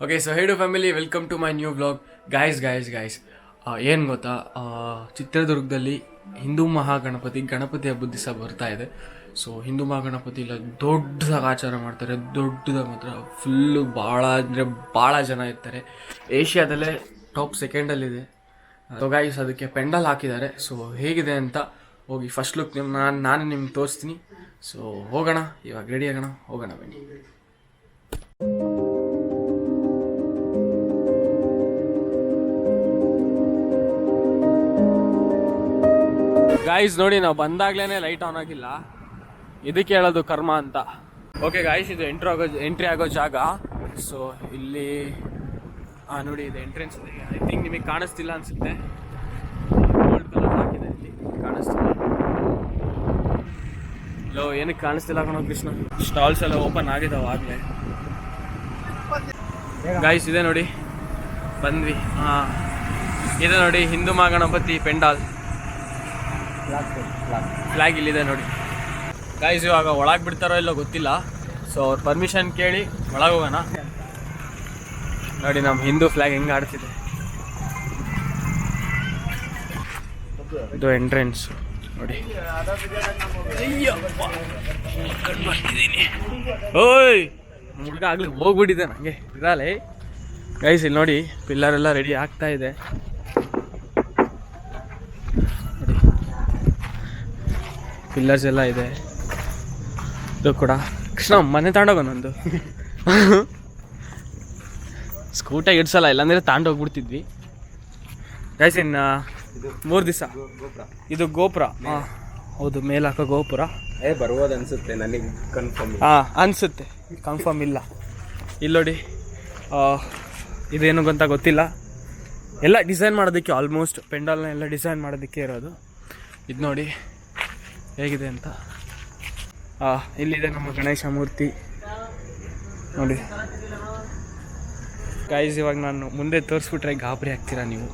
Okay so ಹೇಡು family welcome to my new vlog. Guys ಏನು ಗೊತ್ತಾ, ಚಿತ್ರದುರ್ಗದಲ್ಲಿ ಹಿಂದೂ ಮಹಾಗಣಪತಿ ಹಬ್ಬದ ದಿವಸ ಬರ್ತಾ ಇದೆ. ಸೊ ಹಿಂದೂ ಮಹಾಗಣಪತಿ ಇಲ್ಲ ದೊಡ್ಡದಾಗಿ ಆಚಾರ ಮಾಡ್ತಾರೆ, ದೊಡ್ಡದಾಗಿ ಮಾತ್ರ ಫುಲ್ಲು ಭಾಳ ಜನ ಇರ್ತಾರೆ. ಏಷ್ಯಾದಲ್ಲೇ ಟಾಪ್ ಸೆಕೆಂಡಲ್ಲಿದೆ. ಸೊ ಗಾಯ್ಸ್ ಅದಕ್ಕೆ ಪೆಂಡಲ್ ಹಾಕಿದ್ದಾರೆ. ಸೊ ಹೇಗಿದೆ ಅಂತ ಹೋಗಿ ಫಸ್ಟ್ ಲುಕ್ ನಾನು ನಿಮ್ಗೆ ತೋರಿಸ್ತೀನಿ. ಸೊ ಹೋಗೋಣ, ಇವಾಗ ರೆಡಿ ಆಗೋಣ, ಹೋಗೋಣ ಬನ್ನಿ. ಗಾಯ್ಸ್ ನೋಡಿ, ನಾವು ಬಂದಾಗ್ಲೇ ಲೈಟ್ ಆನ್ ಆಗಿಲ್ಲ, ಇದಕ್ಕೆ ಹೇಳೋದು ಕರ್ಮ ಅಂತ. ಓಕೆ ಗಾಯ್ಸ್, ಇದು ಎಂಟ್ರಿ ಆಗೋ ಜಾಗ. ಸೊ ಇಲ್ಲಿ ನೋಡಿ, ಇದು ಎಂಟ್ರೆನ್ಸ್ ಇದೆ. ಐ ಥಿಂಕ್ ನಿಮಗೆ ಕಾಣಿಸ್ತಿಲ್ಲ ಅನ್ಸುತ್ತೆ, ಗೋಲ್ಡ್ ಕಲರ್ ಹಾಕಿದೆ, ಇಲ್ಲಿ ಕಾಣಿಸ್ತಿಲ್ಲ. ಏನಕ್ಕೆ ಕಾಣಿಸ್ತಿಲ್ಲ ಕಣೋ ಕೃಷ್ಣ. ಸ್ಟಾಲ್ಸ್ ಎಲ್ಲ ಓಪನ್ ಆಗಿದಾವೆ ಆಗಲೇ. ಗಾಯ್ಸ್ ಇದೆ ನೋಡಿ, ಬಂದ್ವಿ. ಇದೆ ನೋಡಿ ಹಿಂದೂ ಮಹಾಗಣಪತಿ ಪೆಂಡಾಲ್ ಫ್ಲಾಗ್ ಇಲ್ಲಿದೆ ನೋಡಿ. ಗಾಯ್ಸ್ ಇವಾಗ ಒಳಗೆ ಬಿಡ್ತಾರೋ ಇಲ್ಲೋ ಗೊತ್ತಿಲ್ಲ. ಸೊ ಅವ್ರ ಪರ್ಮಿಷನ್ ಕೇಳಿ ಒಳಗೆ ಹೋಗೋಣ. ನೋಡಿ ನಮ್ಮ ಹಿಂದೂ ಫ್ಲಾಗ್ ಹೆಂಗೆ ಆಡ್ತಿದೆ. ಇದು ಎಂಟ್ರೆನ್ಸ್ ನೋಡಿ. ಓಯ್ ಹುಡುಗ ಆಗ್ಲಿ ಹೋಗ್ಬಿಟ್ಟಿದೆ ನನಗೆ ಇರಲ್ಲ. ಗೈಸ್ ಇಲ್ಲಿ ನೋಡಿ, ಪಿಲ್ಲರ್ ಎಲ್ಲ ರೆಡಿ ಆಗ್ತಾ ಇದೆ ನೋಡಿ, ಪಿಲ್ಲರ್ಸ್ ಎಲ್ಲ ಇದೆ. ಇದು ಕೂಡ ಕೃಷ್ಣ ಮನೆ ತಗೊಂಡೋಗೋನೊಂದು ಸ್ಕೂಟಾಗಿ ಇಡ್ಸಲ್ಲ, ಇಲ್ಲಾಂದರೆ ತಗೊಂಡೋಗ್ಬಿಡ್ತಿದ್ವಿ. ಗೈಸ್ ಇನ್ನು 3 ದಿವಸ ಇದು ಗೋಪುರ. ಹೌದು, ಮೇಲೆ ಹಾಕೋ ಗೋಪುರ ಬರ್ಬೋದು ಅನ್ಸುತ್ತೆ, ನನಗೆ ಕನ್ಫರ್ಮ್. ಅನಿಸುತ್ತೆ, ಕನ್ಫರ್ಮ್ ಇಲ್ಲ. ಇಲ್ಲಿ ನೋಡಿ, ಇದೇನು ಅಂತ ಗೊತ್ತಿಲ್ಲ. ಎಲ್ಲ ಡಿಸೈನ್ ಮಾಡೋದಕ್ಕೆ, ಆಲ್ಮೋಸ್ಟ್ ಪೆಂಡಲ್ನ ಎಲ್ಲ ಡಿಸೈನ್ ಮಾಡೋದಕ್ಕೆ ಇರೋದು. ಇದು ನೋಡಿ ಹೇಗಿದೆ ಅಂತ. ಇಲ್ಲಿದೆ ನಮ್ಮ ಗಣೇಶ ಮೂರ್ತಿ ನೋಡಿ. ಗೈಸ್ ಇವಾಗ ನಾನು ಮುಂದೆ ತೋರಿಸ್ಬಿಟ್ರೆ ಗಾಬರಿ ಆಗ್ತೀರಾ ನೀವು.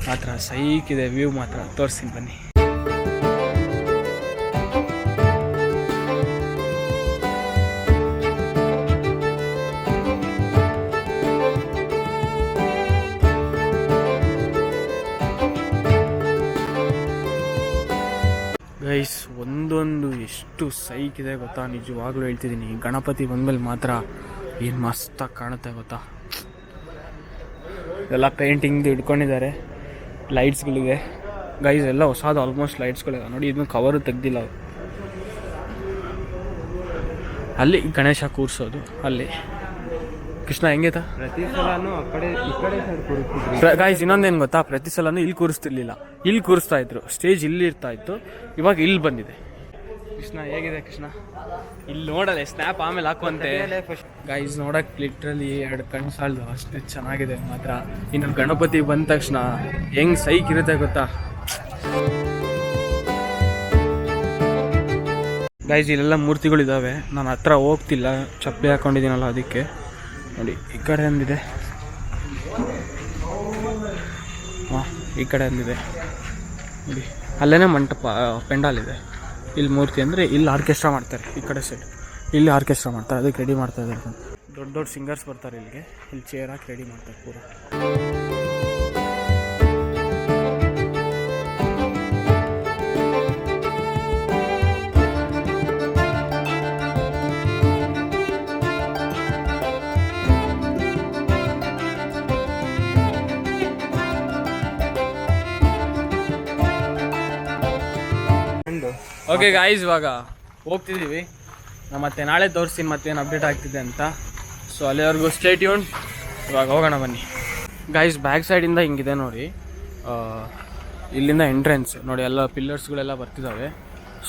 ಮಾತ್ರ ಸೈಕಿದೆ ವ್ಯೂ, ಮಾತ್ರ ತೋರಿಸ್ತೀನಿ ಬನ್ನಿ. ಗೈಸ್ ಒಂದೊಂದು ಎಷ್ಟು ಸೈಕಿದೆ ಗೊತ್ತಾ, ನಿಜವಾಗ್ಲೂ ಹೇಳ್ತಿದ್ದೀನಿ. ಗಣಪತಿ ಬಂದ್ಮೇಲೆ ಮಾತ್ರ ಏನು ಮಸ್ತಾಗಿ ಕಾಣುತ್ತೆ ಗೊತ್ತಾ. ಎಲ್ಲ ಪೇಂಟಿಂಗ್ದು ಇಟ್ಕೊಂಡಿದ್ದಾರೆ, ಲೈಟ್ಸ್ಗಳಿದೆ. ಗೈಸ್ ಎಲ್ಲ ಹೊಸದು, ಆಲ್ಮೋಸ್ಟ್ ಲೈಟ್ಸ್ಗಳಿವೆ ನೋಡಿ. ಇದನ್ನು ಕವರು ತೆಗ್ದಿಲ್ಲ. ಅಲ್ಲಿ ಗಣೇಶ ಕೂರಿಸೋದು, ಅಲ್ಲಿ ಕೃಷ್ಣ ಹೆಂಗೈತಾ. ಪ್ರತಿ ಸಲನೂ ಆ ಕಡೆ ಈ ಕಡೆ ಸೈಡ್ ಕೂರಿಸ್ತಿದ್ರು. ಗಾಯ್ಸ್ ಇನ್ನೊಂದೇನು ಗೊತ್ತಾ, ಪ್ರತಿ ಸಲನೂ ಇಲ್ಲಿ ಕೂರಿಸ್ತಿರ್ಲಿಲ್ಲ, ಇಲ್ಲಿ ಕೂರಿಸ್ತಾ ಇದ್ರು. ಸ್ಟೇಜ್ ಇಲ್ಲಿ ಇರ್ತಾ ಇತ್ತು, ಇವಾಗ ಇಲ್ಲಿ ಬಂದಿದೆ. ಕೃಷ್ಣ ಹೇಗಿದೆ ಕೃಷ್ಣ, ಇಲ್ಲಿ ನೋಡಲ್ಲ, ಸ್ನ್ಯಾಪ್ ಆಮೇಲೆ ಹಾಕುವಂತೆ. ಗೈಸ್ ನೋಡಕ್ ಲಿಟ್ರಲಿ 2 ಕಣ್ಣು ಸಾಲದು, ಅಷ್ಟು ಚೆನ್ನಾಗಿದೆ ಮಾತ್ರ. ಇನ್ನು ಗಣಪತಿ ಬಂದ ತಕ್ಷಣ ಹೆಂಗ್ ಸೈಕ್ ಇರುತ್ತೆ ಗೊತ್ತಾ. ಗೈಸ್ ಇಲ್ಲೆಲ್ಲ ಮೂರ್ತಿಗಳಿದ್ದಾವೆ, ನಾನು ಹತ್ರ ಹೋಗ್ತಿಲ್ಲ, ಚಪ್ಪಲಿ ಹಾಕೊಂಡಿದ್ದೀನಲ್ಲ ಅದಕ್ಕೆ. ನೋಡಿ ಈ ಕಡೆ ಒಂದಿದೆ, ಈ ಕಡೆ ಒಂದಿದೆ ನೋಡಿ. ಅಲ್ಲೇ ಮಂಟಪ ಪೆಂಡಾಲ್ ಇದೆ. ಇಲ್ಲಿ ಮೂರ್ತಿ ಅಂದರೆ ಇಲ್ಲಿ ಆರ್ಕೆಸ್ಟ್ರಾ ಮಾಡ್ತಾರೆ, ಈ ಕಡೆ ಸೈಡ್ ಇಲ್ಲಿ ಆರ್ಕೆಸ್ಟ್ರಾ ಮಾಡ್ತಾರೆ, ಅದಕ್ಕೆ ರೆಡಿ ಮಾಡ್ತಾ ಇದ್ದಾರೆ. ದೊಡ್ಡ ಸಿಂಗರ್ಸ್ ಬರ್ತಾರೆ ಇಲ್ಲಿಗೆ, ಇಲ್ಲಿ ಚೇರ್ ಹಾಕಿ ರೆಡಿ ಮಾಡ್ತಾರೆ ಪೂರ. ಓಕೆ ಗಾಯ್ಸ್ ಇವಾಗ ಹೋಗ್ತಿದ್ದೀವಿ. ನಾನು ಮತ್ತೆ ನಾಳೆ ತೋರಿಸ್ತೀನಿ ಮತ್ತೇನು ಅಪ್ಡೇಟ್ ಆಗ್ತಿದೆ ಅಂತ. ಸೊ ಅಲ್ಲಿವರೆಗೂ ಸ್ಟೇ ಟ್ಯೂನ್. ಇವಾಗ ಹೋಗೋಣ ಬನ್ನಿ. ಗಾಯ್ಸ್ ಬ್ಯಾಕ್ ಸೈಡಿಂದ ಹಿಂಗಿದೆ ನೋಡಿ, ಇಲ್ಲಿಂದ ಎಂಟ್ರೆನ್ಸ್ ನೋಡಿ, ಎಲ್ಲ ಪಿಲ್ಲರ್ಸ್ಗಳೆಲ್ಲ ಬರ್ತಿದ್ದಾವೆ.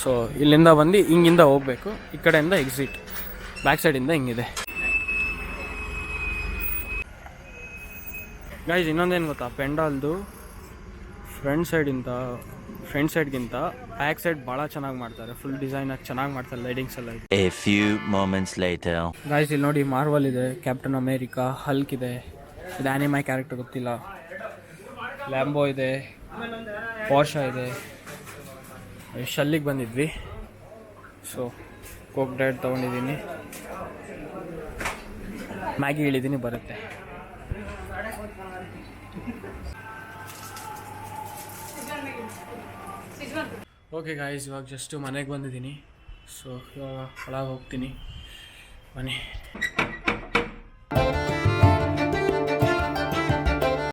ಸೊ ಇಲ್ಲಿಂದ ಬಂದು ಹಿಂಗಿಂದ ಹೋಗಬೇಕು, ಈ ಕಡೆಯಿಂದ ಎಕ್ಸಿಟ್. ಬ್ಯಾಕ್ ಸೈಡಿಂದ ಹಿಂಗಿದೆ. ಗಾಯ್ಸ್ ಇನ್ನೊಂದೇನು ಗೊತ್ತಾ, ಪೆಂಡಾಲ್ದು ಫ್ರಂಟ್ ಸೈಡ್ಗಿಂತ ಬ್ಯಾಕ್ ಸೈಡ್ ಭಾಳ ಚೆನ್ನಾಗಿ ಮಾಡ್ತಾರೆ. ಫುಲ್ ಡಿಸೈನ್ ಆಗಿ ಚೆನ್ನಾಗಿ ಮಾಡ್ತಾರೆ, ಲೈಟಿಂಗ್ಸ್ ಎಲ್ಲ. A few moments later. Guys ಇಲ್ಲಿ ನೋಡಿ, ಮಾರ್ವಲ್ ಇದೆ, ಕ್ಯಾಪ್ಟನ್ ಅಮೇರಿಕಾ, ಹಲ್ಕ್ ಇದೆ, ಇದು ಆನಿಮೈ ಕ್ಯಾರೆಕ್ಟರ್ ಗೊತ್ತಿಲ್ಲ, ಲ್ಯಾಂಬೋ ಇದೆ, ಪಾರ್ಷಾ ಇದೆ. ಶಲ್ಲಿಗೆ ಬಂದಿದ್ವಿ. ಸೊ ಕೋಕ್ ಡೈಟ್ ತೊಗೊಂಡಿದ್ದೀನಿ. ಮ್ಯಾಗಿ ಹೇಳಿದ್ದೀನಿ ಬರುತ್ತೆ. ಓಕೆ ಗಾಯ್ಸ್, ಇವಾಗ ಜಸ್ಟ್ ಮನೆಗೆ ಬಂದಿದ್ದೀನಿ. ಸೊ ಇವಾಗ ಒಳಗೆ ಹೋಗ್ತೀನಿ. ಬನ್ನಿ.